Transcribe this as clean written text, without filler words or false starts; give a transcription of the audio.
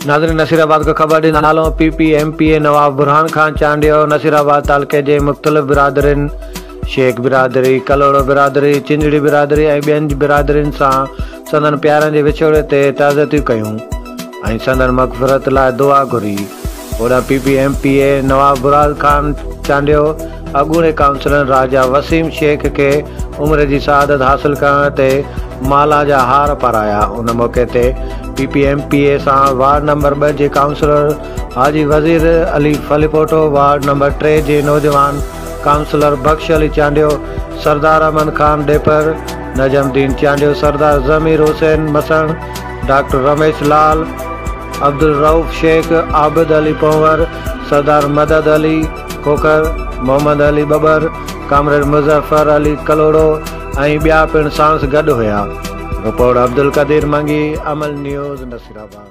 नाज़रीन, नसीराबाद को खबर ॾींदा नालो PPMPA नवाब बुरहान खान चांडियो नसीराबाद तालुके जे मुख़्तलिफ़ बिरादरिन शेख बिरादरी, कलोड़ो बिरादरी, चिंजड़ी बिरादरी ऐं ॿियनि बिरादरियुनि सां संदन प्यारनि जे विछोड़े ते ताज़ियतूं कयूं ऐं संदन मग़फ़िरत लाइ दुआ घुरी। ओॾां PPMPA नवाब बुरहान खान चांडियो अॻूणे काउंसलर राजा वसीम शेख के उमिरि जी शहादत हासिल करण ते माला जा हार पाराया। उन मौक़े ते PPMPA सां वार्ड नंबर 2 जे काउंसलर हाजी वज़ीर अली फलीपोटो, वार्ड नंबर 3 जे नौजवान काउंसलर बख्श अली चांडियो, सरदार अमन खान डेपर, नजमुद्दीन चांडियो, सरदार ज़मीर हुसैन मसण, डॉक्टर रमेश लाल, अब्दुल रऊफ़ शेख, आबिद अली पंवर, सरदार मदद अली खोखर, मोहम्मद अली बबर, कामरेड मुज़फ़र अली कलोड़ो ऐं ॿिया पिणु सांस गॾु हुया। रिपोर्ट अब्दुल कदीर मंगी, अमल न्यूज़, नसीराबाद।